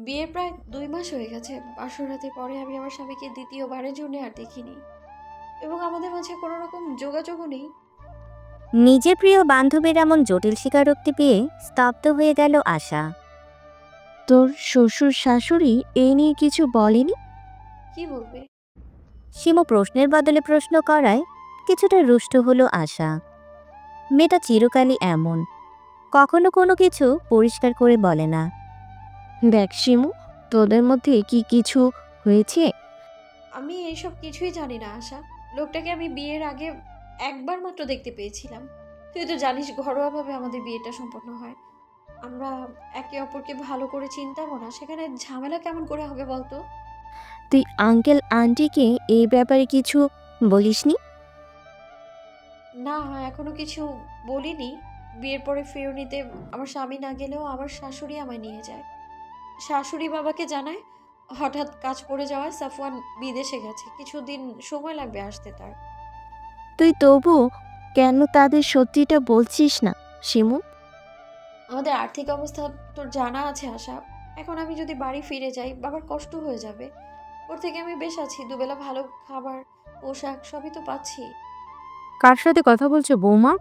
বিয়ের প্রায় 2 মাস হয়ে গেছে। বাসরাতের পরে আমি আমার স্বামীকে দ্বিতীয়বারের জন্য আর দেখিনি, এবং আমাদের মাঝে কোনো রকম যোগাযোগও নেই। নিজের প্রিয় বান্ধবীর এমন জটিল স্বীকারোক্তি পেয়ে স্তব্ধ হয়ে গেল আশা। তোর শ্বশুর শাশুড়ি এই নিয়ে কিছু বলেনি? কি বলবে? শিমু প্রশ্নের বদলে প্রশ্ন করায় কিছুটা রুষ্ট হলো আশা। মেয়েটা চিরকালই এমন, কখনো কোনো কিছু পরিষ্কার করে বলে না। দেখ শিমু, তোদের মধ্যে কি কিছু হয়েছে? আমি এইসব কিছুই জানি না আশা। লোকটাকে আমি বিয়ের আগে একবার মাত্র দেখতে পেয়েছিলাম। তুই তো জানিস ঘরোয়াভাবে আমাদের বিয়েটা সম্পন্ন হয়। আমরা একে অপরকে ভালো করে চিনতামও না, সেখানে ঝামেলা কেমন করে হবে বলতো? তুই আঙ্কেল আন্টিকে এই ব্যাপারে কিছু বলিসনি? না, এখনো কিছু বলিনি। বিয়ের পরে ফিরনিতে আমার স্বামী না গেলেও আমার শাশুড়ি আমায় নিয়ে যায়। শাশুড়ি বাবাকে জানায় হঠাৎ কাজ পড়ে যাওয়ায় সাফওয়ান বিদেশে গেছে, কিছুদিন সময় লাগবে আসতে তার। তুই তবু কেন তাদের সত্যিটা বলছিস না শিমু? আমাদের আর্থিক অবস্থা তোর জানা আছে আশা। এখন আমি যদি বাড়ি ফিরে যাই বাবার কষ্ট হয়ে যাবে। ওর থেকে আমি বেশ আছি, দুবেলা ভালো খাবার, পোশাক সবই তো পাচ্ছি। কার সাথে কথা বলছো বৌমা?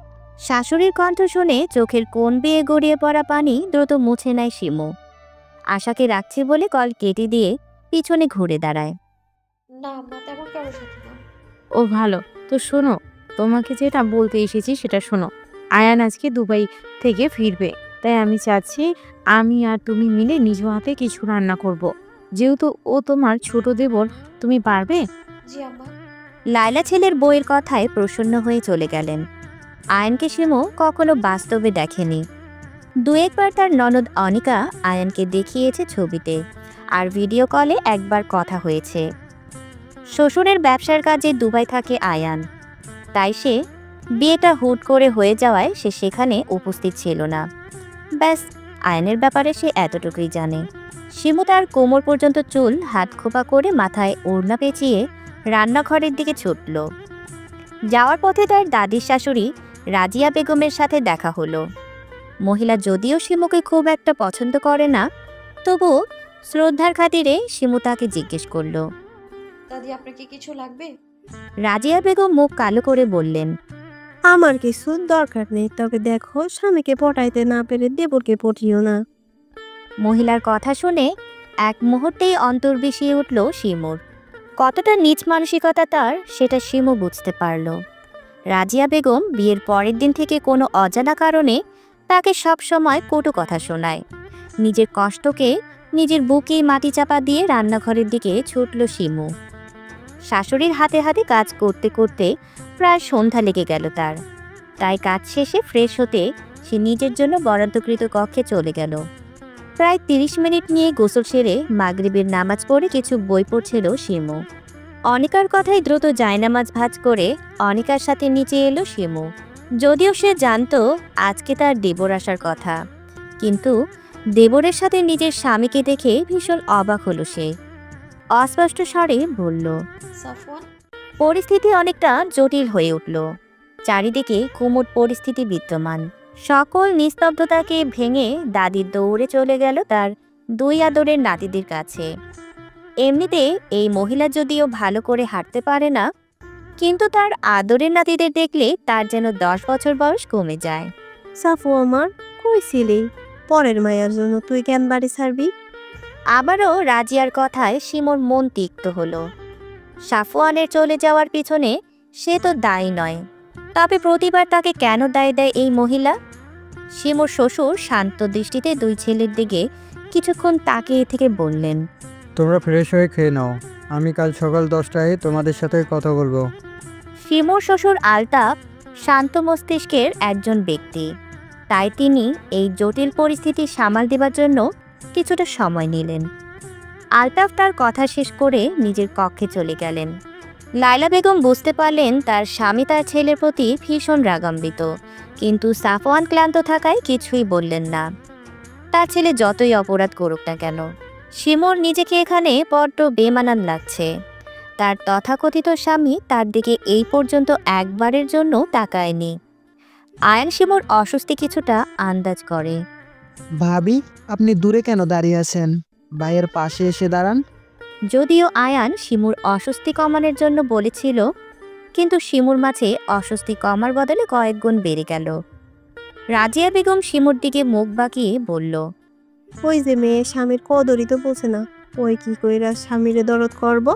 শাশুড়ির কণ্ঠ শুনে চোখের কোণ বেয়ে গড়িয়ে পড়া পানি দ্রুত মুছে নেয় শিমু। আশাকে রাখছে বলে কল কেটে দিয়ে পিছনে ঘুরে দাঁড়ায়। না মা, তেমন কারোর সাথে না। ও ভালো। তো শোনো, তোমাকে যেটা বলতে এসেছি সেটা শোনো। আয়ান আজকে দুবাই থেকে ফিরবে, তাই আমি চাচ্ছি আমি আর তুমি মিলে নিজ হাতে কিছু রান্না করব। যেহেতু ও তোমার ছোট দেবর, তুমি পারবে? জি আম্মা। লায়লা ছেলের বউয়ের কথায় প্রসন্ন হয়ে চলে গেলেন। আয়ানকে শিমু কখনো বাস্তবে দেখেনি। দু একবার তার ননদ অনিকা আয়ানকে দেখিয়েছে ছবিতে, আর ভিডিও কলে একবার কথা হয়েছে। শ্বশুরের ব্যবসার কাজে দুবাই থাকে আয়ান, তাই সে বিয়েটা হুট করে হয়ে যাওয়ায় সে সেখানে উপস্থিত ছিল না। ব্যাস, আয়ানের ব্যাপারে সে এতটুকুই জানে। শিমু তার কোমর পর্যন্ত চুল হাত খোপা করে মাথায় ওড়না পেঁচিয়ে রান্নাঘরের দিকে ছুটল। যাওয়ার পথে তার দাদির শাশুড়ি রাজিয়া বেগমের সাথে দেখা হলো। মহিলা যদিও শিমুকে খুব একটা পছন্দ করে না, তবু শ্রদ্ধার খাতিরে শিমু তাকে জিজ্ঞেস করল, দাদি আপনার কি কিছু লাগবে? রাজিয়া বেগম মুখ কালো করে বললেন, আমার কিছু দরকার নেই, তবে দেখো স্বামীকে পটাইতে না পেরে দেবরকে পটিও না। মহিলার কথা শুনে এক মুহূর্তেই অন্তর বিষিয়ে উঠল শিমুর। কতটা নীচ মানসিকতা তার, সেটা শিমু বুঝতে পারল। রাজিয়া বেগম বিয়ের পরের দিন থেকে কোনো অজানা কারণে তাকে সব সময় কটু কথা শোনায়। নিজের কষ্টকে নিজের বুকেই মাটি চাপা দিয়ে রান্নাঘরের দিকে ছুটল শিমু। শাশুড়ির হাতে হাতে কাজ করতে করতে প্রায় সন্ধ্যা লেগে গেল তার। তাই কাজ শেষে ফ্রেশ হতে সে নিজের জন্য বরাদ্দকৃত কক্ষে চলে গেল। প্রায় 30 মিনিট নিয়ে গোসল সেরে মাগরিবের নামাজ পড়ে কিছু বই পড়ছিল শিমু। অনিকার কথাই দ্রুত জায়নামাজ ভাঁজ করে অনিকার সাথে নিচে এলো শিমু। যদিও সে জানতো আজকে তার দেবর আসার কথা, কিন্তু দেবরের সাথে নিজের স্বামীকে দেখে ভীষণ অবাক হলো সে। অস্পষ্ট স্বরে বলল, সাফওয়ান। পরিস্থিতি অনেকটা জটিল হয়ে উঠল। চারিদিকে কুমুট পরিস্থিতি বিদ্যমান। সকল নিস্তব্ধতাকে ভেঙে দাদি দৌড়ে চলে গেল তার 2 আদরের নাতিদের কাছে। এমনিতে এই মহিলা যদিও ভালো করে হাঁটতে পারে না, কিন্তু তার আদরের নাতিদের দেখলে তার যেন 10 বছর বয়স কমে যায়। সাফু আমার, কই ছিলি? পরের মায়ের জন্য তুই কেন বাড়ি ছাড়বি? আবারও রাজিয়ার কথায় শিমুর মন তিক্ত হলো। সাফওয়ানের চলে যাওয়ার পিছনে সে তো দায়ী নয়, তবে প্রতিবার তাকে কেন দায় দেয় এই মহিলা? শিমুর শ্বশুর শান্ত দৃষ্টিতে 2 ছেলের দিকে কিছুক্ষণ তাকিয়ে থেকে বললেন, তোমরা ফ্রেশ হয়ে খেয়ে নাও, আমি কাল সকাল 10টায় তোমাদের সাথে কথা বলবো। শিমুর শ্বশুর আলতাফ শান্ত মস্তিষ্কের একজন ব্যক্তি, তাই তিনি এই জটিল পরিস্থিতি সামাল দেবার জন্য কিছুটা সময় নিলেন। আলতাফ তার কথা শেষ করে নিজের কক্ষে চলে গেলেন। লায়লা বেগম বুঝতে পারলেন তার স্বামী তার ছেলের প্রতি ভীষণ রাগান্বিত, কিন্তু সাফওয়ান ক্লান্ত থাকায় কিছুই বললেন না। তার ছেলে যতই অপরাধ করুক না কেন, শিমুর নিজেকে এখানে বড্ড বেমানান লাগছে। তার তথাকথিত স্বামী তার দিকে এই পর্যন্ত একবারের জন্য তাকায়নি। আয়ান শিমুর অস্বস্তি কিছুটা আন্দাজ করে। ভাবি, আপনি দূরে কেন দাঁড়িয়ে আছেন? ভাইয়ের পাশে এসে দাঁড়ান। যদিও আয়ান শিমুর অস্বস্তি কমানোর জন্য বলেছিল, কিন্তু শিমুর মাঝে অস্বস্তি কমার বদলে কয়েক গুণ বেড়ে গেল। রাজিয়া বেগম শিমুর দিকে মুখ বাঁকিয়ে বলল, ওই যে মেয়ে স্বামীর কদরই তো বোঝে না, ওই কি কইরা স্বামীরে দরদ করব?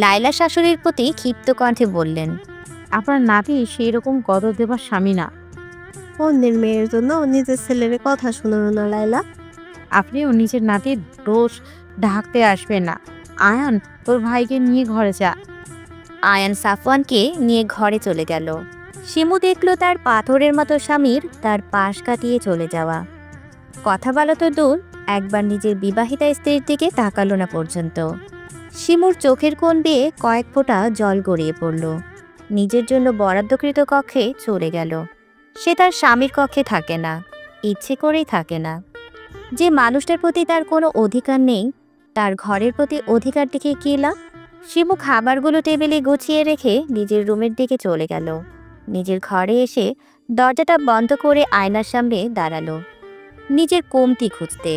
লাইলা শাশুড়ির প্রতি ক্ষিপ্ত কণ্ঠে বললেন, আপনার নাতি সেই রকম কদর দেবার স্বামী না। অন্যের মেয়ের জন্য নিজের ছেলের কথা শোনানো না লাইলা। আপনিও নিজের নাতির দোষ ঢাকতে আসবেন না। আয়ান, তোর ভাইকে নিয়ে ঘরে যা। আয়ান সাফওয়ানকে নিয়ে ঘরে চলে গেল। শিমু দেখল তার পাথরের মতো স্বামীর তার পাশ কাটিয়ে চলে যাওয়া। কথা বলা তো দূর, একবার নিজের বিবাহিতা স্ত্রীর দিকে তাকালো না পর্যন্ত। শিমুর চোখের কোণ বেয়ে কয়েক ফোঁটা জল গড়িয়ে পড়ল। নিজের জন্য বরাদ্দকৃত কক্ষে চলে গেল। সে তার স্বামীর কক্ষে থাকে না, ইচ্ছে করেই থাকে না। যে মানুষটার প্রতি তার কোনো অধিকার নেই, তার ঘরের প্রতি অধিকার দিকে কী লাভ? শিমু খাবারগুলো টেবিলে গুছিয়ে রেখে নিজের রুমের দিকে চলে গেল। নিজের ঘরে এসে দরজাটা বন্ধ করে আয়নার সামনে দাঁড়ালো, নিজের কমতি খুঁজতে।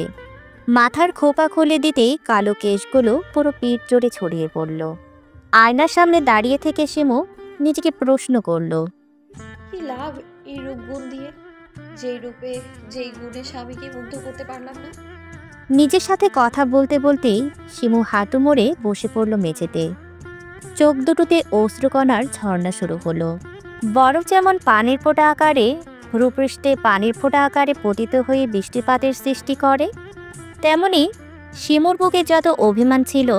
মাথার খোপা খুলে দিতেই কালো কেশগুলো পুরো পিঠ জোড়ে ছড়িয়ে পড়ল। আয়নার সামনে দাঁড়িয়ে থেকে শিমু নিজেকে প্রশ্ন করল, কি লাভ এই রূপ গুণ দিয়ে? যেই রূপে যেই গুণে স্বামীকে মুগ্ধ করতে পারলাম না। নিজের সাথে কথা বলতে বলতেই শিমু হাঁটু মোড়ে বসে পড়ল মেঝেতে। চোখ দুটোতে অশ্রুকণার ঝর্ণা শুরু হলো। বরফ যেমন পানির ফোঁটা আকারে ভূপৃষ্ঠে পানির ফোঁটা আকারে পতিত হয়ে বৃষ্টিপাতের সৃষ্টি করে, তেমনি শিমুর বুকে যত অভিমান ছিল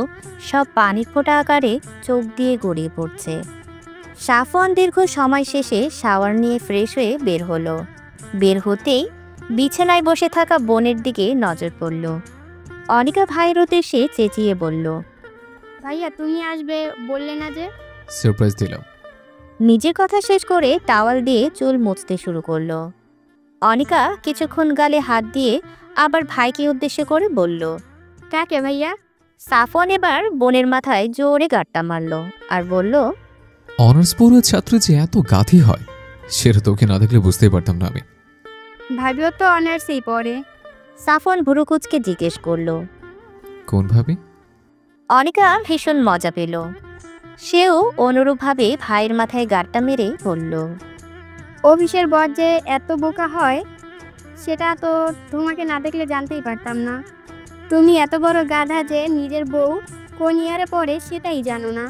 সব পানির ফোঁটা আকারে চোখ দিয়ে গড়িয়ে পড়ছে। সাফওয়ান দীর্ঘ সময় শেষে শাওয়ার নিয়ে ফ্রেশ হয়ে বের হলো। বের হতেই বিছানায় বসে থাকা বোনের দিকে নজর পড়ল। অনিকা ভাইয়ের উদ্দেশ্যে চেঁচিয়ে বলল, ভাইয়া তুমি আসবে বললে না যে? সারপ্রাইজ দিলাম। নিজের কথা শেষ করে টাওয়াল দিয়ে চুল মুছতে শুরু করলো। অনিকা কিছুক্ষণ গালে হাত দিয়ে আবার ভাইকে উদ্দেশ্য করে বলল, কাকে ভাইয়া? সাফওয়ান এবার বোনের মাথায় জোরে গাঁটটা মারল আর বলল, অনার্স পড়ুয়া ছাত্রী যে এত গাথি হয় সেটা তোকে না দেখলে বুঝতেই পারতাম না আমি। ভাবিও তো অনার্সেই পড়ে। সাফওয়ান ভুরুকুচকে জিজ্ঞেস করল। কোন ভাবি? অনিকা ভীষণ মজা পেল। সেও অনুরূপভাবে ভাইয়ের মাথায় গাঁটটা মেরে বলল, অফিসের বর যে এত বোকা হয় সেটা তো তোমাকে না দেখলে জানতেই পারতাম না। তুমি এত বড় গাধা যে নিজের বউ কোন ইয়ারে পড়ে সেটাই জানো না।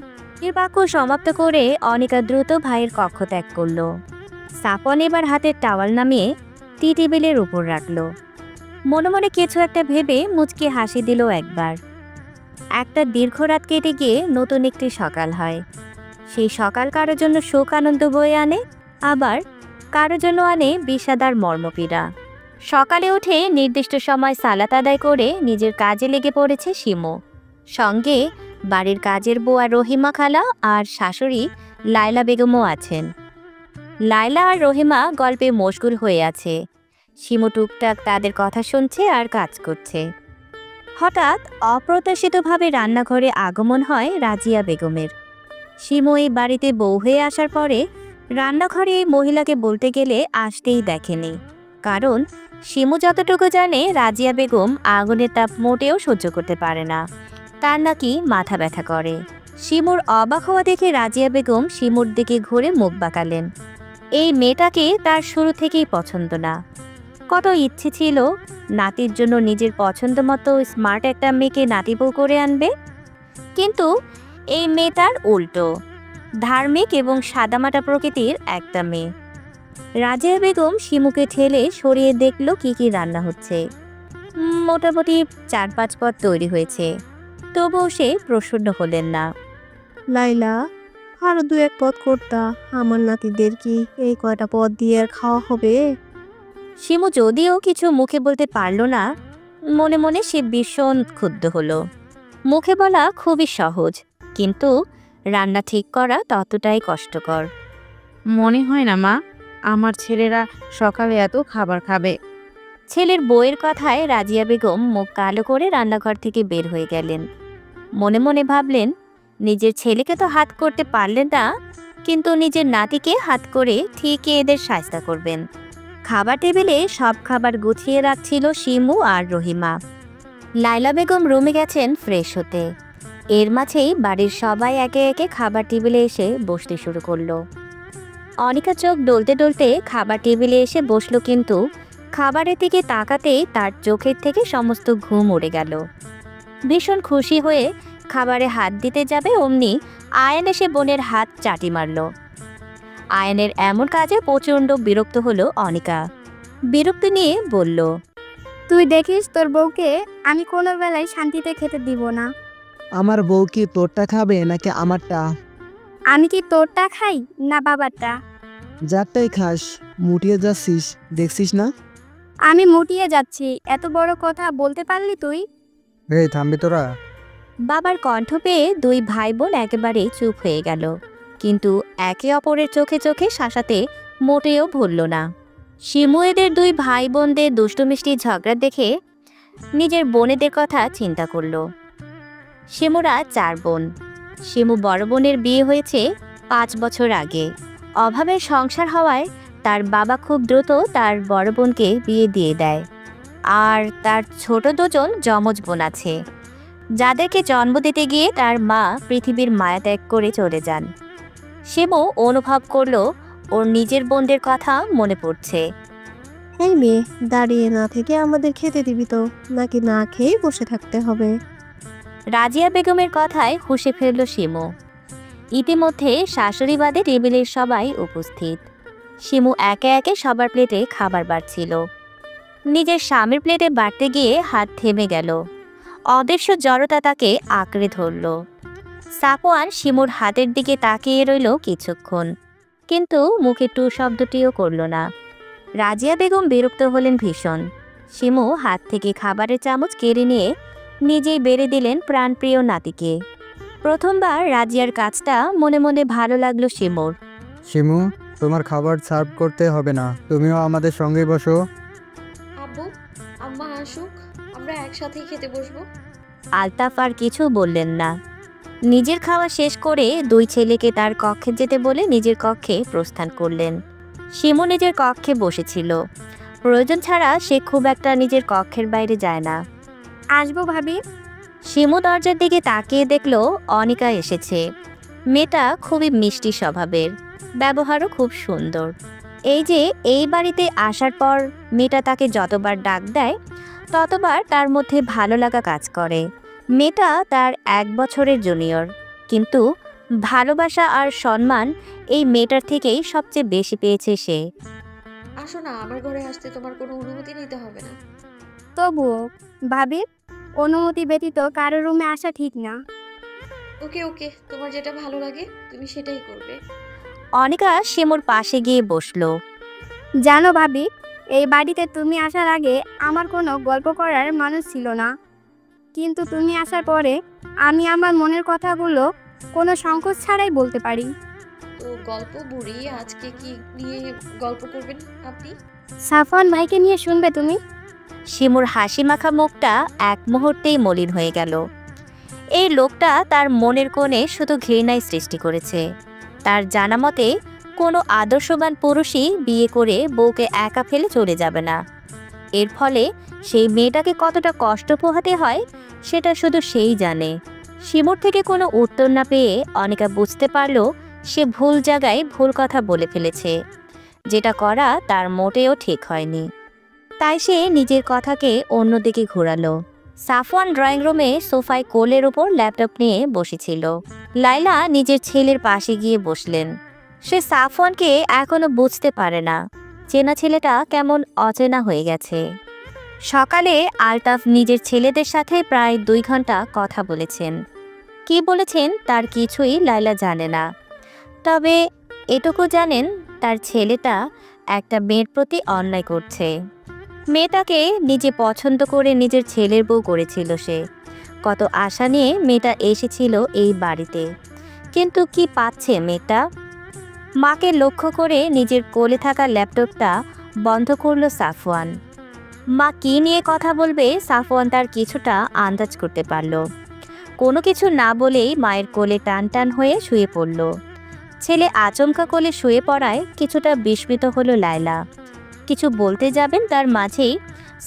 এর বাক্য সমাপ্ত করে অনিকা দ্রুত ভাইয়ের কক্ষ ত্যাগ করল। সাফওয়ান এবার হাতের টাওয়াল নামিয়ে টি টেবিলের উপর রাখল। মনে মনে কিছু একটা ভেবে মুচকি হাসি দিল একবার। একটা দীর্ঘ রাত কেটে গিয়ে নতুন একটি সকাল হয়। সেই সকাল কারোর জন্য শোক আনন্দ বয়ে আনে, আবার কারোর জন্য আনে বিষাদার মর্মপীড়া। সকালে উঠে নির্দিষ্ট সময় সালাত আদায় করে নিজের কাজে লেগে পড়েছে শিমু। সঙ্গে বাড়ির কাজের বুয়া রহিমা খালা আর শাশুড়ি লায়লা বেগমও আছেন। লায়লা আর রহিমা গল্পে মশগুল হয়ে আছে। শিমু টুকটাক তাদের কথা শুনছে আর কাজ করছে। হঠাৎ অপ্রত্যাশিতভাবে রান্নাঘরে আগমন হয় রাজিয়া বেগমের। শিমু এই বাড়িতে বউ হয়ে আসার পরে রান্নাঘরে এই মহিলাকে বলতে গেলে আসতেই দেখেনি, কারণ শিমু যতটুকু জানে রাজিয়া বেগম আগুনের তাপ মোটেও সহ্য করতে পারে না, তার নাকি মাথা ব্যথা করে। শিমুর অবাক হওয়া দেখে রাজিয়া বেগম শিমুর দিকে ঘুরে মুখ বাঁকালেন। এই মেয়েটাকে তার শুরু থেকেই পছন্দ না। কত ইচ্ছে ছিল নাতির জন্য নিজের পছন্দ মতো স্মার্ট একটা মেয়েকে নাতি বউ করে আনবে, কিন্তু এই মেয়েটার উল্টো, ধার্মিক এবং সাদামাটা প্রকৃতির একটা মেয়ে। রাজিয়া বেগম শিমুকে ঠেলে সরিয়ে দেখল কি কি রান্না হচ্ছে। মোটামুটি 4-5 পদ তৈরি হয়েছে, তবুও সে প্রসন্ন হলেন না। লাইলা, আরো 2-1 পদ করতা, আমার নাতিদের কি এই কয়টা পদ দিয়ে আর খাওয়া হবে? শিমু যদিও কিছু মুখে বলতে পারল না, মনে মনে সে ভীষণ ক্ষুব্ধ হলো। মুখে বলা খুবই সহজ, কিন্তু রান্না ঠিক করা ততটাই কষ্টকর। মনে হয় না মা, আমার ছেলেরা সকালে এত খাবার খাবে। ছেলের বউয়ের কথায় রাজিয়া বেগম মুখ কালো করে রান্নাঘর থেকে বের হয়ে গেলেন। মনে মনে ভাবলেন, নিজের ছেলেকে তো হাত করতে পারলেন না, কিন্তু নিজের নাতিকে হাত করে ঠিকই এদের সাজতা করবেন। খাবার টেবিলে সব খাবার গুছিয়ে রাখছিল শিমু আর রহিমা। লাইলা বেগম রুমে গেছেন ফ্রেশ হতে। এর মাঝেই বাড়ির সবাই একে একে খাবার টেবিলে এসে বসতে শুরু করলো। অনিকা চোখ ডলতে ডলতে খাবার টেবিলে এসে বসলো, কিন্তু খাবারের দিকে তাকাতেই তার চোখের থেকে সমস্ত ঘুম উড়ে গেল। ভীষণ খুশি হয়ে খাবারে হাত দিতে যাবে অমনি আয়ান এসে বোনের হাত চাটি মারল। আয়ানের এমন কাজে প্রচণ্ড বিরক্ত হলো অনিকা। বিরক্তি নিয়ে বলল, তুই দেখিস তোর বউকে আমি কোনো বেলায় শান্তিতে খেতে দিব না। আমার বউ কি তোরটা খাবে নাকি আমারটা? আমি কি তোরটা খাই না বাবারটা? যারটাই খাস, মুটিয়ে যাচ্ছিস, দেখছিস না? আমি মুটিয়ে যাচ্ছি, এত বড় কথা বলতে পারলি তুই? এই থামবি তোরা? বাবার কণ্ঠ পেয়ে দুই ভাই বোন একেবারে চুপ হয়ে গেল, কিন্তু একে অপরের চোখে চোখে শাসাতে মোটেও ভুলল না। শিমু এদের দুই ভাই বোনদের দুষ্টু মিষ্টি ঝগড়া দেখে নিজের বোনেদের কথা চিন্তা করল। শিমুরা 4 বোন। শিমু বড় বোনের বিয়ে হয়েছে 5 বছর আগে। অভাবের সংসার হওয়ায় তার বাবা খুব দ্রুত তার বড় বোনকে বিয়ে দিয়ে দেয়। আর তার ছোট দুজন যমজ বোন আছে, যাদেরকে জন্ম দিতে গিয়ে তার মা পৃথিবীর মায়া ত্যাগ করে চলে যান। শিমু অনুভব করল ওর নিজের বোনদের কথা মনে পড়ছে। এই মেয়ে, দাঁড়িয়ে না থেকে আমাদের খেতে দিবি তো, নাকি না খেয়ে বসে থাকতে হবে? রাজিয়া বেগমের কথায় হুঁশে ফেলল শিমু। ইতিমধ্যে শাশুড়ি বাদে টেবিলের সবাই উপস্থিত। শিমু একে একে সবার প্লেটে খাবার বাড়ছিল। নিজের স্বামীর প্লেটে বাড়তে গিয়ে হাত থেমে গেল। অদৃশ্য জড়তা তাকে আঁকড়ে ধরল। সাফওয়ান শিমুর হাতের দিকে তাকিয়ে রইল কিছুক্ষণ, কিন্তু মুখে টু শব্দটিও করল না। রাজিয়া বেগম বিরক্ত হলেন ভীষণ। শিমু হাত থেকে খাবারের চামচ কেড়ে নিয়ে নিজেই বেড়ে দিলেন প্রাণপ্রিয় নাতিকে। প্রথমবার রাজিয়ার কাজটা মনে মনে ভালো লাগলো শিমুর। শিমু, তোমার খাবার সার্ভ করতে হবে না, তুমিও আমাদের সঙ্গে বসো। আব্বু আম্মা আসুক, আমরা একসাথেই খেতে বসবো। আলতাফ আর কিছু বললেন না। নিজের খাওয়া শেষ করে দুই ছেলেকে তার কক্ষে যেতে বলে নিজের কক্ষে প্রস্থান করলেন। শিমু নিজের কক্ষে বসেছিল। প্রয়োজন ছাড়া সে খুব একটা নিজের কক্ষের বাইরে যায় না। আসবো ভাবি। শিমু দরজার দিকে তাকিয়ে দেখল অনিকা এসেছে। মেয়েটা খুবই মিষ্টি স্বভাবের, ব্যবহারও খুব সুন্দর। এই যে এই বাড়িতে আসার পর মেয়েটা তাকে যতবার ডাক দেয় ততবার তার মধ্যে ভালো লাগা কাজ করে। মেয়েটা তার 1 বছরের জুনিয়র, কিন্তু ভালোবাসা আর সম্মান এই মেয়েটার থেকেই সবচেয়ে বেশি পেয়েছে সে। আসো না, আমার ঘরে আসতে তোমার কোনো অনুমতি নিতে হবে না। তবুও ভাবি, অনুমতি ব্যতীত কারো রুমে আসা ঠিক না। ওকে ওকে, তোমার যেটা ভালো লাগে তুমি সেটাই করবে। অনিকা শিমুর পাশে গিয়ে বসলো। জানো ভাবি, এই বাড়িতে তুমি আসার আগে আমার কোনো গল্প করার মানুষ ছিল না, কিন্তু তুমি আসার পরে আমি আমার মনের কথাগুলো কোনো সংকোচ ছাড়াই বলতে পারি। তো গল্প বুড়ি, আজকে কি নিয়ে গল্প করবেন আপনি? সাফওয়ান ভাইকে নিয়ে শুনবে তুমি? শিমুর হাসি মাখা মুখটা এক মুহূর্তেই মলিন হয়ে গেল। এই লোকটা তার মনের কোণে শুধু ঘৃণাই সৃষ্টি করেছে। তার জানা মতে কোনো আদর্শবান পুরুষই বিয়ে করে বউকে একা ফেলে চলে যাবে না। এর ফলে সেই মেয়েটাকে কতটা কষ্ট পোহাতে হয় সেটা শুধু সেই জানে। শিমুর থেকে কোনো উত্তর না পেয়ে অনিকা বুঝতে পারল সে ভুল জায়গায় ভুল কথা বলে ফেলেছে। যেটা করা তার মোটেও ঠিক হয়নি। তাই সে নিজের কথাকে অন্যদিকে ঘোরালো। সাফওয়ান ড্রয়িং রুমে সোফায় কোলের ওপর ল্যাপটপ নিয়ে বসেছিল। লাইলা নিজের ছেলের পাশে গিয়ে বসলেন। সে সাফওয়ানকে এখনো বুঝতে পারে না। চেনা ছেলেটা কেমন অচেনা হয়ে গেছে। সকালে আলতাফ নিজের ছেলেদের সাথে প্রায় 2 ঘন্টা কথা বলেছেন। কি বলেছেন তার কিছুই লাইলা জানে না। তবে এটুকু জানেন তার ছেলেটা একটা মেয়ের প্রতি অন্যায় করছে। মেয়েটাকে নিজে পছন্দ করে নিজের ছেলের বউ করেছিল সে। কত আশা নিয়ে মেয়েটা এসেছিল এই বাড়িতে, কিন্তু কি পাচ্ছে মেয়েটা? মাকে লক্ষ্য করে নিজের কোলে থাকা ল্যাপটপটা বন্ধ করলো সাফওয়ান। মা কি নিয়ে কথা বলবে সাফওয়ান তার কিছুটা আন্দাজ করতে পারল। কোনো কিছু না বলেই মায়ের কোলে টান টান হয়ে শুয়ে পড়ল। ছেলে আচমকা কোলে শুয়ে পড়ায় কিছুটা বিস্মিত হলো লায়লা। কিছু বলতে যাবেন তার মাঝেই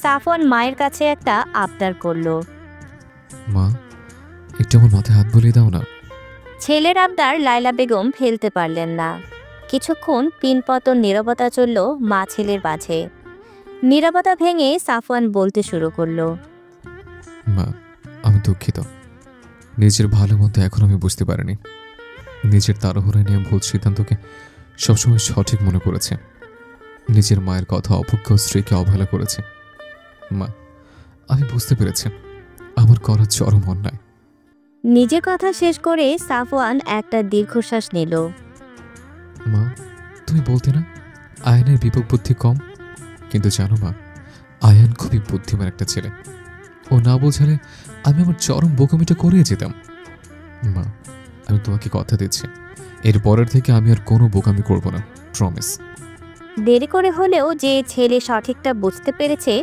সাফওয়ান মায়ের কাছে একটা আবদার করলো। মা, একটু আমার মাথায় হাত বুলিয়ে দাও না। ছেলের আবদার লায়লা বেগম ফেলতে পারলেন না। কিছুক্ষণ পিনপতন নীরবতা চলল মা ছেলের মাঝে। নীরবতা ভেঙে সাফওয়ান বলতে শুরু করলো। মা, আমি দুঃখিত। নিজের ভালো মন্দ এখন আমি বুঝতে পারিনি। নিজের তাড়াহুড়ায় নিয়ে ভুল সিদ্ধান্তকে সবসময় সঠিক মনে করেছে। নিজের মায়ের কথা অপক্ষ স্ত্রীকে অবহেলা করেছে। মা, আমি বুঝতে পেরেছি আমার করা চরম অন্যায়। নিজের কথা শেষ করে সাফওয়ান একটা দীর্ঘশ্বাস নিল। মা, তুমি বলতে না আয়ানের বিবেক বুদ্ধি কম, কিন্তু জানো মা, আয়ান খুবই বুদ্ধিমান একটা ছেলে। ও না বোঝালে আমি আমার চরম বোকামিটা করিয়ে যেতাম। মা, আমি তোমাকে কথা দিচ্ছি, এর পরের থেকে আমি আর কোনো বোকামি করব না, প্রমিস। দেরি করে হলেও যে ছেলে সঠিকটা বুঝতে পেরেছে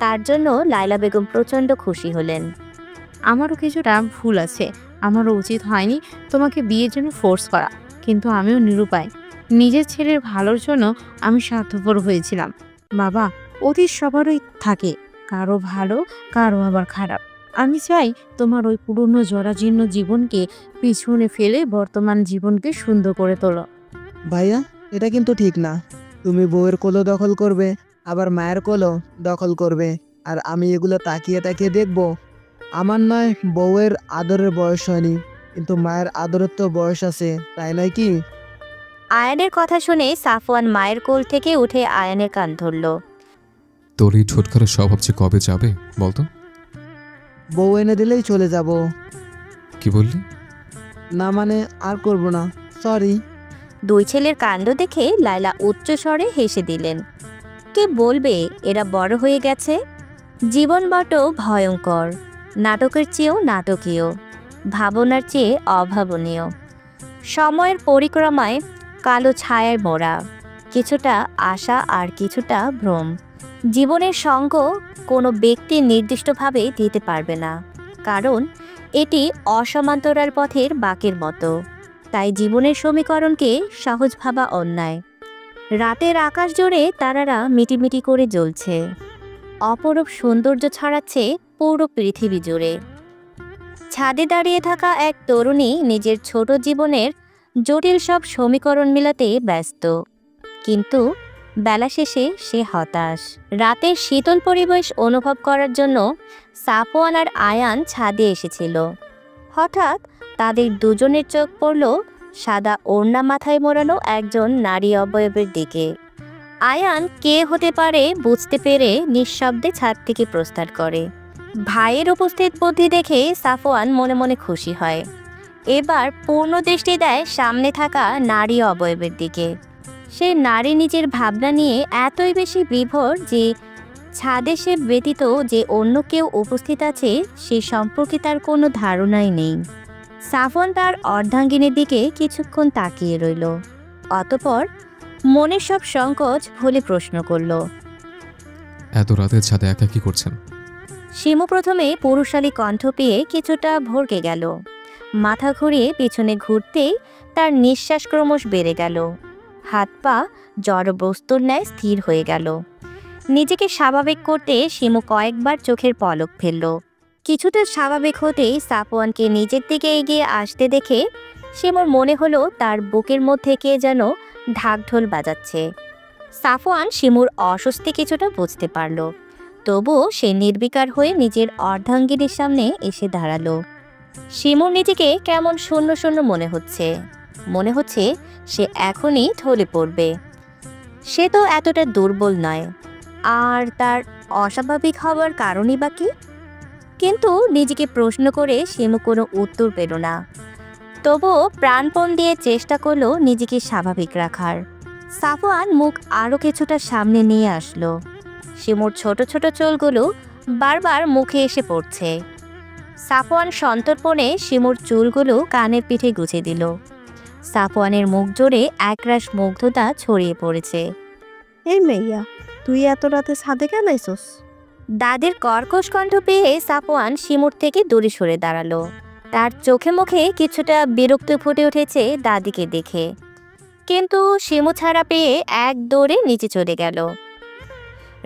তার জন্য লায়লা বেগম প্রচণ্ড খুশি হলেন। আমারও কিছুটা ভুল আছে। আমারও উচিত হয়নি তোমাকে বিয়ের জন্য ফোর্স করা, কিন্তু আমিও নিরুপায়। নিজের ছেলের ভালোর জন্য আমি স্বার্থপর হয়েছিলাম। বাবা, অতীত সবারই থাকে, কারো ভালো, কারো আবার খারাপ। আমি চাই তোমার ওই পুরনো জরাজীর্ণ জীবনকে পিছনে ফেলে বর্তমান জীবনকে সুন্দর করে তোলো। ভাইয়া, এটা কিন্তু ঠিক না। তুমি বউয়ের কোলো দখল করবে, আবার মায়ের কোলো দখল করবে, আর আমি এগুলো তাকিয়ে তাকিয়ে দেখব? আমার নয় বউয়ের আদরের বয়স হয়নি, কিন্তু মায়ের আদরের তো বয়স আছে, তাই নয় কি? আয়ানের কথা শুনে সাফওয়ান মায়ের কোল থেকে উঠে আয়ানের কান ধরল। তোর এই ঠোঁটখারা স্বভাব যে কবে যাবে বলতো? বউ এনে দিলেই চলে যাব। কি বললি? না মানে আর করব না, সরি। দুই ছেলের কাণ্ড দেখে লায়লা উচ্চ স্বরে হেসে দিলেন। কে বলবে এরা বড় হয়ে গেছে? জীবন বড় ভয়ঙ্কর, নাটকের চেয়েও নাটকীয়, ভাবনার চেয়ে অভাবনীয়। সময়ের পরিক্রমায় কালো ছায়ায় মোড়া, কিছুটা আশা আর কিছুটা ভ্রম। জীবনের সঙ্গ কোনো ব্যক্তি নির্দিষ্টভাবে দিতে পারবে না, কারণ এটি অসমান্তরাল পথের বাঁকের মতো। তাই জীবনের সমীকরণকে সহজ ভাবা অন্যায়। রাতের আকাশ জুড়ে তারারা মিটিমিটি করে জ্বলছে, অপরূপ সৌন্দর্য ছড়াচ্ছে পুরো পৃথিবী জুড়ে। ছাদে দাঁড়িয়ে থাকা এক তরুণী নিজের ছোট জীবনের জটিল সব সমীকরণ মিলাতে ব্যস্ত, কিন্তু বেলা শেষে সে হতাশ। রাতের শীতল পরিবেশ অনুভব করার জন্য সাফওয়ান আর আয়ান ছাদে এসেছিল। হঠাৎ তাদের দুজনের চোখ পড়ল সাদা ওড়না মাথায় মোড়ানো একজন নারী অবয়বের দিকে। আয়ান কে হতে পারে বুঝতে পেরে নিঃশব্দে ছাদ থেকে প্রস্থান করে। ভাইয়ের উপস্থিত বুদ্ধি দেখে সাফওয়ান মনে মনে খুশি হয়। এবার পূর্ণ দৃষ্টি দেয় সামনে থাকা নারী অবয়বের দিকে। সে নারী নিজের ভাবনা নিয়ে এতই বেশি বিভোর যে ছাদে সে ব্যতীত যে অন্য কেউ উপস্থিত আছে সে সম্পর্কে তার কোনো ধারণাই নেই। সাফওয়ান তার অর্ধাঙ্গিনীর দিকে কিছুক্ষণ তাকিয়ে রইল, অতঃপর মনের সব সংকোচ ভুলে প্রশ্ন করল। এত রাতে ছাদে একা কি করছেন? শিমু প্রথমে পুরুষালী কণ্ঠ পেয়ে কিছুটা ভরকে গেল। মাথা ঘুরিয়ে পেছনে ঘুরতেই তার নিঃশ্বাস ক্রমশ বেড়ে গেল। হাত পা জড়বস্তুর ন্যায় স্থির হয়ে গেল। নিজেকে স্বাভাবিক করতে শিমু কয়েকবার চোখের পলক ফেলল। কিছুটা স্বাভাবিক হতেই সাফওয়ানকে নিজের দিকে এগিয়ে আসতে দেখে শিমুর মনে হলো তার বুকের মধ্যে কে যেন ঢাকঢোল বাজাচ্ছে। সাফওয়ান শিমুর অস্বস্তি কিছুটা বুঝতে পারল, তবুও সে নির্বিকার হয়ে নিজের অর্ধাঙ্গিনীর সামনে এসে দাঁড়ালো। শিমুর নিজেকে কেমন শূন্য শূন্য মনে হচ্ছে। মনে হচ্ছে সে এখনই ঢলে পড়বে। সে তো এতটা দুর্বল নয়, আর তার অস্বাভাবিক হওয়ার কারণই বা কি? কিন্তু নিজেকে প্রশ্ন করে শিমু কোনো উত্তর পেল না। তবুও প্রাণপণ দিয়ে চেষ্টা করলো নিজেকে স্বাভাবিক রাখার। সাফওয়ান মুখ আরও কিছুটা সামনে নিয়ে আসলো। শিমুর ছোট ছোট চুলগুলো বারবার মুখে এসে পড়ছে। সাফওয়ান সন্তর্পণে শিমুর চুলগুলো কানের পিঠে গুছে দিল। সাফওয়ানের মুখ জোরে একরাশ মুগ্ধতা ছড়িয়ে পড়েছে। এই মেইয়া, তুই এত রাতে ছাদে কেন আইসস? দাদির কর্কশ কণ্ঠ পেয়ে সাফওয়ান শিমুর থেকে দূরে সরে দাঁড়ালো। তার চোখে মুখে কিছুটা বিরক্তি ফুটে উঠেছে দাদিকে দেখে। কিন্তু শিমু ছাড়া পেয়ে এক দৌড়ে নিচে চলে গেল।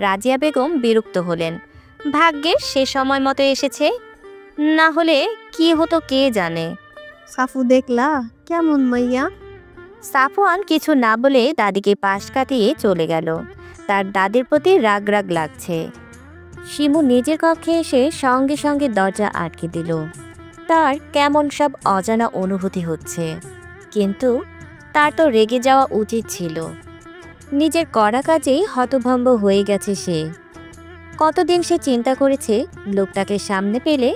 রাজিয়া বেগম বিরক্ত হলেন। ভাগ্যের সে সময় মতো এসেছে, না হলে কি হতো কে জানে। সাফু দেখলা কেমন মাইয়া? সাফওয়ান কিছু না বলে দাদিকে পাশ কাটিয়ে চলে গেল। তার দাদির প্রতি রাগ রাগ লাগছে। শিমু নিজের কক্ষে এসে সঙ্গে সঙ্গে দরজা আটকে দিল। তার কেমন সব অজানা অনুভূতি হচ্ছে, কিন্তু তার তো রেগে যাওয়া উচিত ছিল। নিজের করা কাজেই হতভম্ব হয়ে গেছে সে। কতদিন সে চিন্তা করেছে লোকটাকে সামনে পেলে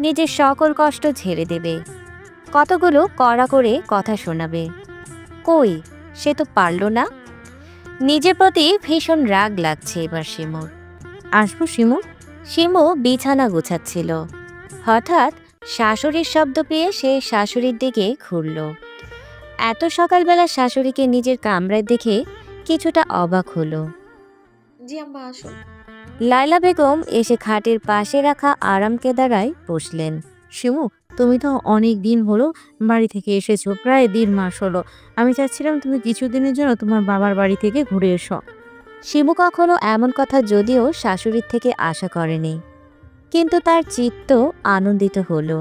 নিজের সকল কষ্ট ঝেড়ে দেবে, কতগুলো কড়া করে কথা শোনাবে। কই, সে তো পারল না। নিজের প্রতি ভীষণ রাগ লাগছে এবার শিমুর। আসবো শিমু? শিমু বিছানা গোছাচ্ছিল। হঠাৎ শাশুড়ির শব্দ পেয়ে সে শাশুড়ির দিকে ঘুরল। এত সকালবেলা শাশুড়িকে নিজের কামরায় দেখে কিছুটা অবাক হলো। জি আম্মা আসুন। লায়লা বেগম এসে খাটের পাশে রাখা আরাম কেদারায় বসলেন। শিমু, তুমি তো অনেক দিন হলো বাড়ি থেকে এসেছো, প্রায় 1.5 মাস হলো। আমি চাচ্ছিলাম তুমি কিছুদিনের জন্য তোমার বাবার বাড়ি থেকে ঘুরে এসো। শিমু কখনো এমন কথা যদিও শাশুড়ির থেকে আশা করেনি, কিন্তু তার চিত্ত আনন্দিত হলো।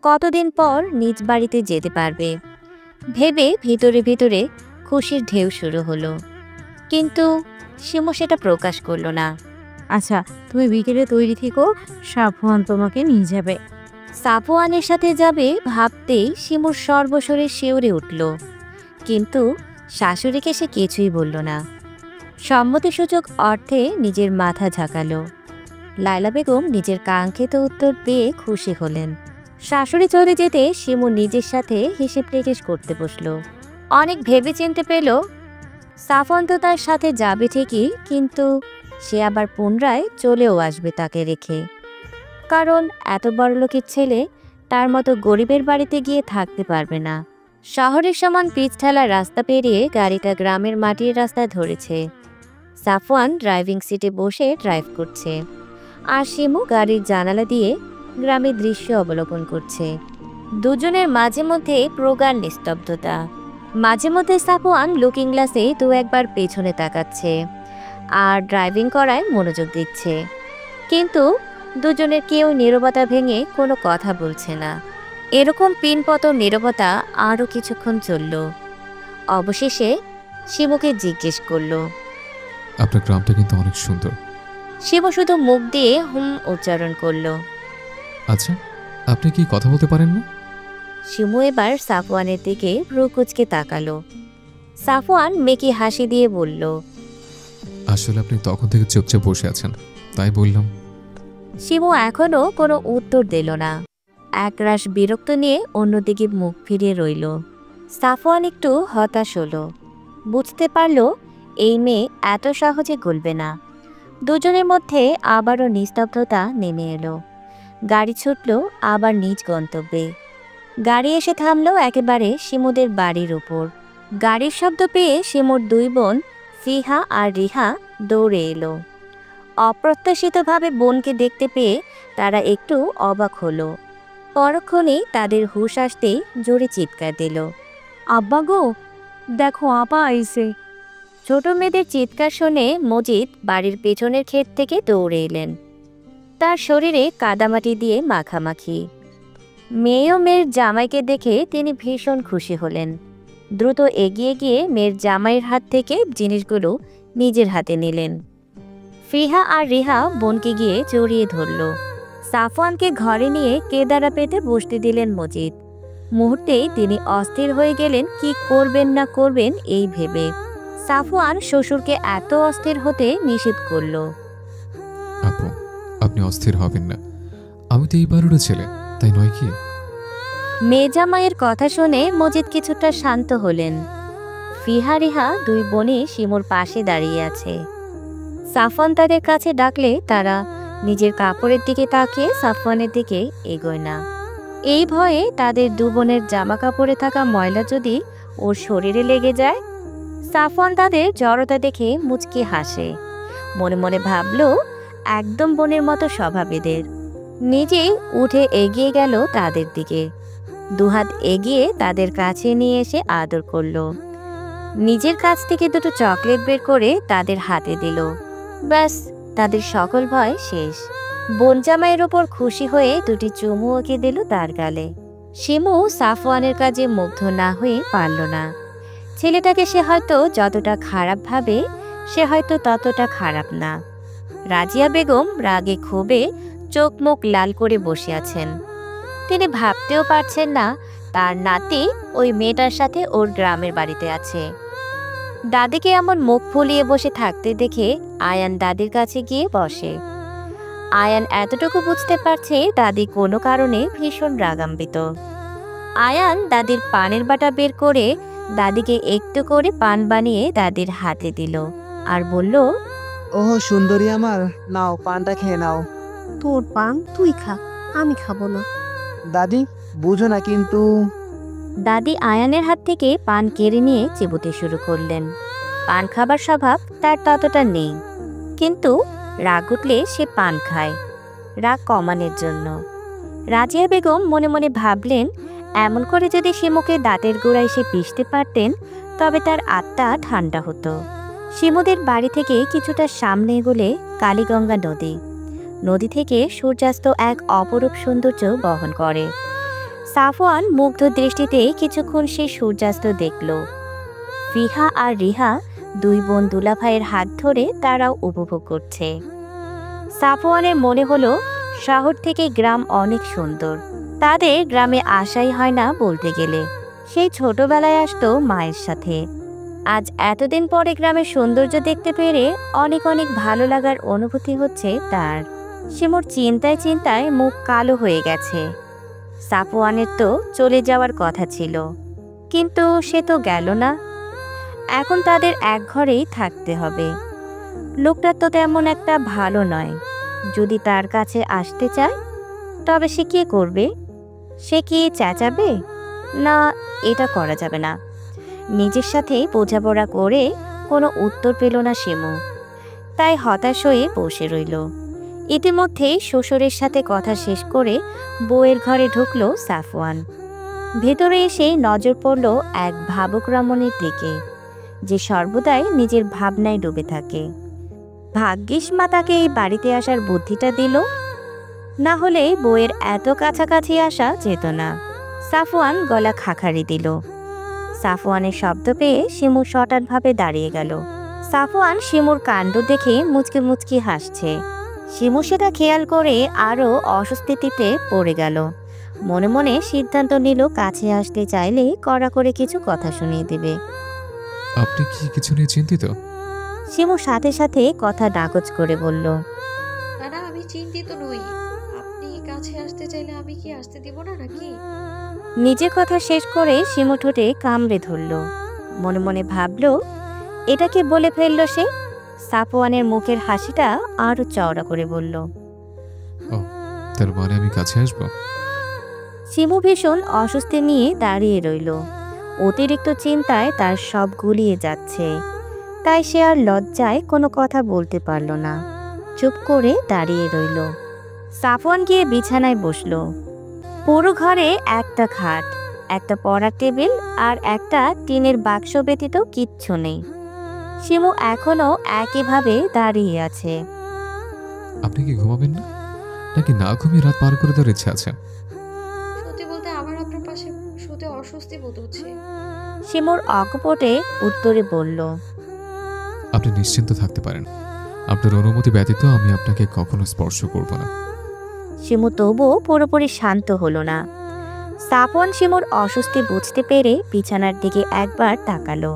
কতদিন পর নিজ বাড়িতে যেতে পারবে ভেবে ভিতরে ভিতরে খুশির ঢেউ শুরু হলো। কিন্তু শিমু সেটা প্রকাশ করল না। আচ্ছা, তুমি বিকেলে তৈরি থেকো, সাফওয়ান তোমাকে নিয়ে যাবে। সাফওয়ানের সাথে যাবে ভাবতেই শিমুর সর্বশরীর শিউরে উঠল, কিন্তু শাশুড়িকে সে কিছুই বলল না। সম্মতিসূচক অর্থে নিজের মাথা ঝাঁকালো। লায়লা বেগম নিজের কাঙ্ক্ষিত উত্তর পেয়ে খুশি হলেন। শাশুড়ি চলে যেতে শিমু নিজের সাথে হিসেব নিকেশ করতে বসল। অনেক ভেবে চিনতে পেল সাফওয়ান তো তার সাথে যাবে ঠিকই, কিন্তু সে আবার পুনরায় চলেও আসবে তাকে রেখে। কারণ এত বড়লোকের ছেলে তার মতো গরিবের বাড়িতে গিয়ে থাকতে পারবে না। শহরের সমান পিচ ঠেলা রাস্তা পেরিয়ে গাড়িটা গ্রামের মাটির রাস্তায় ধরেছে। সাফওয়ান ড্রাইভিং সিটে বসে ড্রাইভ করছে, আর শিমু গাড়ির জানালা দিয়ে গ্রামের দৃশ্য অবলোকন করছে। দুজনের মাঝে মধ্যে প্রগাঢ় নিস্তব্ধতা। মাঝে মধ্যে সাফওয়ান লুকিং গ্লাসে 2-1 পেছনে তাকাচ্ছে আর ড্রাইভিং করায় মনোযোগ দিচ্ছে, কিন্তু দুজনের কেউ নীরবতা ভেঙে কোনো কথা বলছে না। এরকম পিনপত নীরবতা আরও কিছুক্ষণ চলল। অবশেষে শিমুকে জিজ্ঞেস করল, আপনার গ্রামটা কিন্তু অনেক সুন্দর। শিমু শুধু মুখ দিয়ে হুম উচ্চারণ করল। আচ্ছা, আপনি কি কথা বলতে পারেন না? শিমু এবার সাফওয়ানের দিকে ভ্রু কুঁচকে তাকালো। সাফওয়ান মেকি হাসি দিয়ে বলল, আসলে আপনি তখন থেকে চুপচাপ বসে আছেন, তাই বললাম। শিমু এখনো কোনো উত্তর দিল না। একরাশ বিরক্ত নিয়ে অন্যদিকে মুখ ফিরিয়ে রইল। সাফওয়ান একটু হতাশ হলো। বুঝতে পারল এই মেয়ে এত সহজে গলবে না। দুজনের মধ্যে আবারও নিস্তব্ধতা নেমে এলো। গাড়ি ছুটল আবার নিজ গন্তব্যে। গাড়ি এসে থামল একেবারে শিমুদের বাড়ির উপর। গাড়ির শব্দ পেয়ে শিমুর 2 বোন ফিহা আর রিহা দৌড়ে এলো। অপ্রত্যাশিতভাবে বোনকে দেখতে পেয়ে তারা একটু অবাক হলো। পরক্ষণেই তাদের হুঁশ আসতেই জোরে চিৎকার দিল, আব্বা গো, দেখো আপা আইছে। ছোট মেয়েদের চিৎকার শুনে মজিদ বাড়ির পেছনের ক্ষেত থেকে দৌড়ে এলেন। তার শরীরে কাদামাটি দিয়ে মাখামাখি। মেয়ে ও মেয়ের জামাইকে দেখে তিনি ভীষণ খুশি হলেন। দ্রুত এগিয়ে গিয়ে মেয়ের জামাইয়ের হাত থেকে জিনিসগুলো নিজের হাতে নিলেন। ফিহা আর রিহা বোনকে গিয়ে জড়িয়ে ধরল। সাফওয়ানকে ঘরে নিয়ে কেদারা পেতে বসতে দিলেন মজিদ। মুহূর্তেই তিনি অস্থির হয়ে গেলেন কি করবেন না করবেন এই ভেবে। সাফওয়ান শ্বশুরকে এত অস্থির হতে নিষেধ করল। আপু, আপনি অস্থির হবেন না, আমি তো এই বাড়ির ছেলে, তাই নয় কি? মেয়ে জামাইয়ের কথা শুনে মজিদ কিছুটা শান্ত হলেন। ফিহা রিহা 2 বোনই শিমুর পাশে দাঁড়িয়ে আছে। সাফওয়ান তাদের কাছে ডাকলে তারা নিজের কাপড়ের দিকে তাকিয়ে সাফওয়ানের দিকে এগোয় না। এই ভয়ে তাদের 2 বোনের জামা কাপড়ে থাকা ময়লা যদি ওর শরীরে লেগে যায়। সাফওয়ান তাদের জড়তা দেখে মুচকি হাসে। মনে মনে ভাবল একদম বোনের মতো স্বভাব এদের। নিজেই উঠে এগিয়ে গেল তাদের দিকে। 2 হাত এগিয়ে তাদের কাছে নিয়ে এসে আদর করল। নিজের কাছ থেকে দুটো চকলেট বের করে তাদের হাতে দিল। ব্যাস, তাদের সকল ভয় শেষ। বোনজামাইয়ের ওপর খুশি হয়ে দুটি চুমু ওকে দিল তার গালে। শিমু সাফওয়ানের কাজে মুগ্ধ না হয়ে পারল না। ছেলেটাকে সে হয়তো যতটা খারাপ ভাবে, সে হয়তো ততটা খারাপ না। রাজিয়া বেগম রাগে ক্ষোভে চোখ মুখ লাল করে বসে আছেন। তিনি ভাবতেও পারছেন না তার নাতি ওই মেয়েটার সাথে ওর গ্রামের বাড়িতে আছে। দাদিকে এমন মুখ ফুলিয়ে বসে থাকতে দেখে আয়ান দাদির কাছে গিয়ে বসে। আয়ান এতটুকু বুঝতে পারছে দাদি কোনো কারণে ভীষণ রাগান্বিত। আয়ান দাদির পানের বাটা বের করে দাদিকে একটু করে পান বানিয়ে দাদির হাতে দিল আর বলল, ওহো সুন্দরী আমার, নাও পানটা খেয়ে নাও। তোর পান তুই খা, আমি খাবো না। দাদি বুঝো না কিন্তু। দাদি আয়ানের হাত থেকে পান কেড়ে নিয়ে চিবোতে শুরু করলেন। পান খাবার স্বভাব তার ততটা নেই, কিন্তু রাগ উঠলে সে পান খায়, রাগ কমানোর জন্য। রাজিয়া বেগম মনে মনে ভাবলেন, এমন করে যদি শিমুকে দাঁতের গোড়ায় সে পিষতে পারতেন তবে তার আত্মা ঠান্ডা হতো। শিমুদের বাড়ি থেকে কিছুটা সামনে এগোলে কালীগঙ্গা নদী। নদী থেকে সূর্যাস্ত এক অপরূপ সৌন্দর্য বহন করে। সাফওয়ান মুগ্ধ দৃষ্টিতে কিছুক্ষণ সেই সূর্যাস্ত দেখল। ফিহা আর রিহা দুই বোন দুলাভাইয়ের হাত ধরে তারাও উপভোগ করছে। সাফওয়ানের মনে হলো শহর থেকে গ্রাম অনেক সুন্দর। তাদের গ্রামে আসাই হয় না বলতে গেলে। সেই ছোটবেলায় আসতো মায়ের সাথে। আজ এতদিন পরে গ্রামের সৌন্দর্য দেখতে পেরে অনেক অনেক ভালো লাগার অনুভূতি হচ্ছে তার। শিমুর চিন্তায় চিন্তায় মুখ কালো হয়ে গেছে। সাফওয়ানের তো চলে যাওয়ার কথা ছিল, কিন্তু সে তো গেল না। এখন তাদের এক ঘরেই থাকতে হবে। লোকটা তো তেমন একটা ভালো নয়। যদি তার কাছে আসতে চায় তবে সে কি করবে? সে কি চেঁচাবে? না, এটা করা যাবে না। নিজের সাথে বোঝাপড়া করে কোনো উত্তর পেল না শিমু, তাই হতাশ হয়ে বসে রইল। ইতিমধ্যেই শ্বশুরের সাথে কথা শেষ করে বউয়ের ঘরে ঢুকল সাফওয়ান। ভেতরে এসে নজর পড়ল এক ভাবুক রমণীর দিকে, যে সর্বদাই নিজের ভাবনায় ডুবে থাকে। ভাগ্যিস মা তাকে এই বাড়িতে আসার বুদ্ধিটা দিল, না হলে বউয়ের এত কাছাকাছি আসা যেত না। সাফওয়ান গলা খাখারি দিল। সাফওয়ানের শব্দ পেয়ে শিমু হঠাৎভাবে দাঁড়িয়ে গেল। সাফওয়ান শিমুর কাণ্ড দেখে মুচকি মুচকি হাসছে। শিমু সেটা খেয়াল করে আরও অস্বস্তিতে পড়ে গেল। মনে মনে সিদ্ধান্ত নিল কাছে আসতে চাইলে কড়া করে কিছু কথা শুনিয়ে দেবে। আপনি কি কিছু নিয়ে চিন্তিত? শিমু সাথে সাথে কথা নাকচ করে বলল, না না, আমি চিন্তিত নই। আপনি কাছে আসতে চাইলে আমি কি আসতে দিব না নাকি? নিজের কথা শেষ করে শিমু ঠোঁটে কামড়ে ধরল। মনে মনে ভাবল, এটাকে বলে ফেলল সে। সাফওয়ানের মুখের হাসিটা আরো চওড়া করে বলল, ও, তার মানে আমি কাছে আসবো? শিমু ভীষণ অস্বস্তি নিয়ে দাঁড়িয়ে রইল। অতিরিক্ত চিন্তায় তার সব গুলিয়ে যাচ্ছে, তাই সে আর লজ্জায় কোনো কথা বলতে পারল না। চুপ করে দাঁড়িয়ে রইল। সাফওয়ান গিয়ে বিছানায় বসল। পুরো ঘরে একটা খাট, একটা পড়ার টেবিল আর একটা টিনের বাক্স ব্যতীত কিচ্ছু নেই। শিমু এখনো একইভাবে দাঁড়িয়ে আছে। আপনি কি ঘুমাবেন না, নাকি না ঘুমিয়ে রাত পার করে দেওয়ার ইচ্ছা আছে? সত্যি বলতে আমার আপনার পাশে শুতে অস্বস্তি বোধ হচ্ছে। শিমুর অকপটে উত্তরে বলল, আপনি নিশ্চিন্ত থাকতে পারেন, আপনার অনুমতি ব্যতীত আমি আপনাকে কখনো স্পর্শ করব না। শিমু তবুও পুরোপুরি শান্ত হলো না। সাফওয়ান শিমুর অস্বস্তি বুঝতে পেরে বিছানার দিকে একবার তাকালো।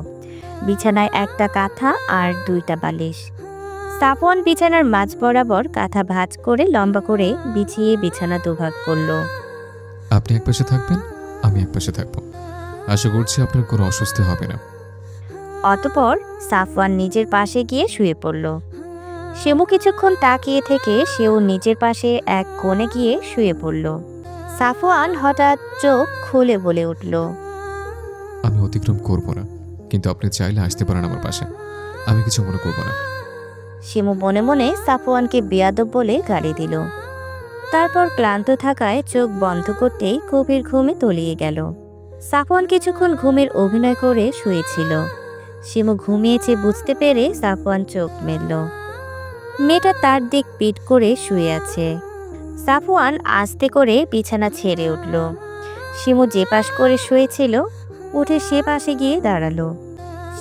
বিছানায় একটা কাঁথা আর দুইটা বালিশ। সাফওয়ান বিছানার মাঝ বরাবর কাঁথা ভাঁজ করে লম্বা করে বিছিয়ে বিছানা দুভাগ করল। আপনি এক পাশে থাকবেন, আমি এক পাশে থাকবো। আশা করছি আপনার কোনো অস্বস্তি হবে না। অতঃপর সাফওয়ান নিজের পাশে গিয়ে শুয়ে পড়ল। শিমু কিছুক্ষণ তাকিয়ে থেকে সেও নিজের পাশে এক কোণে গিয়ে শুয়ে পড়ল। সাফওয়ান হঠাৎ চোখ খুলে বলে উঠল, আমি অতিক্রম করব না, কিন্তু আপনি চাইলে আসতে পারেন আমার পাশে, আমি কিছু মনে করব না। শিমু মনে মনে সাফওয়ানকে বেয়াদব বলে গালি দিল। তারপর ক্লান্ত থাকায় চোখ বন্ধ করতেই গভীর ঘুমে তলিয়ে গেল। সাফওয়ান কিছুক্ষণ ঘুমের অভিনয় করে শুয়েছিল। শিমু ঘুমিয়েছে বুঝতে পেরে সাফওয়ান চোখ মেলল। মেয়েটা তার দিক পিট করে শুয়ে আছে। সাফওয়ান আস্তে করে বিছানা ছেড়ে উঠল। শিমু যে পাশ করে শুয়েছিল উঠে সে পাশে গিয়ে দাঁড়ালো।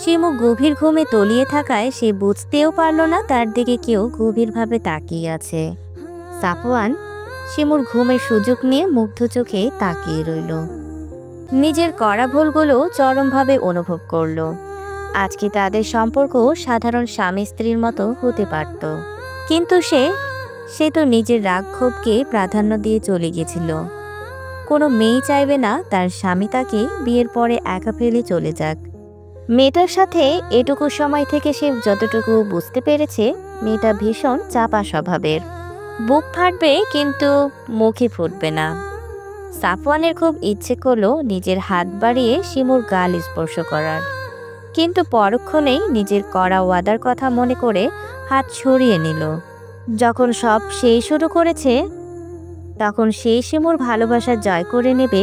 শিমু গভীর ঘুমে তলিয়ে থাকায় সে বুঝতেও পারল না তার দিকে কেউ গভীরভাবে তাকিয়ে আছে। সাফওয়ান শিমুর ঘুমের সুযোগ নিয়ে মুগ্ধ চোখে তাকিয়ে রইল। নিজের করা ভুলগুলো চরমভাবে অনুভব করল। আজকে তাদের সম্পর্ক সাধারণ স্বামী স্ত্রীর মতো হতে পারত, কিন্তু সে তো নিজের রাগ ক্ষোভকে প্রাধান্য দিয়ে চলে গেছিল। কোনো মেয়ে চাইবে না তার স্বামী তাকে বিয়ের পরে একা ফেলে চলে যাক। মেয়েটার সাথে এটুকু সময় থেকে সে যতটুকু বুঝতে পেরেছে, মেয়েটা ভীষণ চাপা স্বভাবের। বুক ফাটবে কিন্তু মুখে ফুটবে না। সাফওয়ানের খুব ইচ্ছে করলো নিজের হাত বাড়িয়ে শিমুর গাল স্পর্শ করার, কিন্তু পরক্ষণেই নিজের করা ওয়াদার কথা মনে করে হাত সরিয়ে নিল। যখন সব সেই শুরু করেছে তখন সেই শিমুর ভালোবাসা জয় করে নেবে,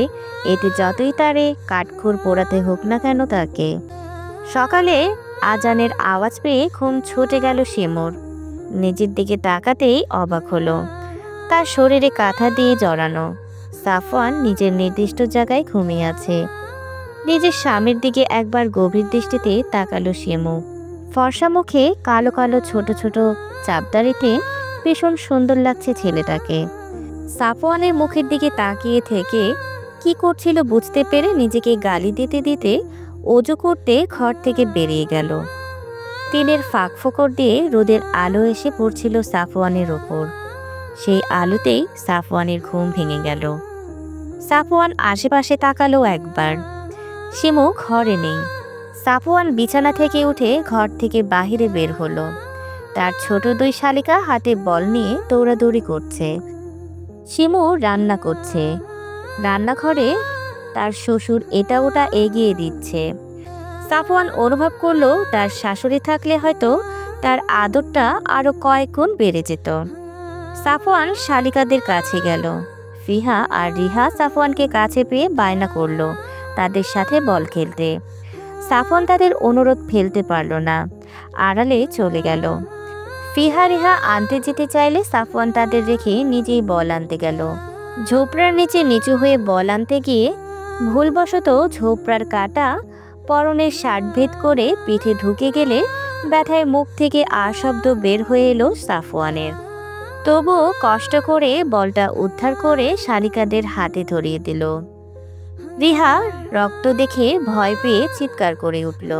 এতে যতই তারে কাঠখড় পোড়াতে হোক না কেন তাকে। সকালে আজানের আওয়াজ পেয়ে ঘুম ছুটে গেল শিমুর। নিজের দিকে তাকাতেই অবাক হলো, তার শরীরে কাঁথা দিয়ে জড়ানো। সাফওয়ান নিজের নির্দিষ্ট জায়গায় ঘুমিয়ে আছে। নিজের স্বামীর দিকে একবার গভীর দৃষ্টিতে তাকালো শিমু। ফর্সা মুখে কালো কালো ছোট ছোট চাপদারিতে ভীষণ সুন্দর লাগছে ছেলেটাকে। সাফওয়ানের মুখের দিকে তাকিয়ে থেকে কি করছিল বুঝতে পেরে নিজেকে গালি দিতে দিতে ওযু করতে ঘর থেকে বেরিয়ে গেল। টিনের ফাঁক ফোকর দিয়ে রোদের আলো এসে পড়ছিল সাফওয়ানের ওপর। সেই আলোতেই সাফওয়ানের ঘুম ভেঙে গেল। সাফওয়ান আশেপাশে তাকালো একবার, শিমু ঘরে নেই। সাফওয়ান বিছানা থেকে উঠে ঘর থেকে বাহিরে বের হলো। তার ছোট দুই শালিকা হাতে বল নিয়ে দৌড়াদৌড়ি করছে। শিমু রান্না করছে। রান্নাঘরে তার শ্বশুর এটা ওটা এগিয়ে দিচ্ছে। সাফওয়ান অনুভব করলো তার শাশুড়ি থাকলে হয়তো তার আদরটা আরো কয়েক গুণ বেড়ে যেত। সাফওয়ান শালিকাদের কাছে গেল। ফিহা আর রিহা সাফওয়ানকে কাছে পেয়ে বায়না করলো তাদের সাথে বল খেলতে। সাফওয়ান তাদের অনুরোধ ফেলতে পারল না, আড়ালে চলে গেল। ফিহা রিহা আনতে যেতে চাইলে সাফওয়ান তাদের রেখে নিজেই বল আনতে গেল। ঝোপড়ার নিচে নিচু হয়ে বল আনতে গিয়ে ভুলবশত ঝোপড়ার কাঁটা পরনের শার্ট ভেদ করে পিঠে ঢুকে গেলে ব্যথায় মুখ থেকে শব্দ বের হয়ে এলো সাফওয়ানের। তবুও কষ্ট করে বলটা উদ্ধার করে শালিকাদের হাতে ধরিয়ে দিল। রিহা রক্ত দেখে ভয় পেয়ে চিৎকার করে উঠল।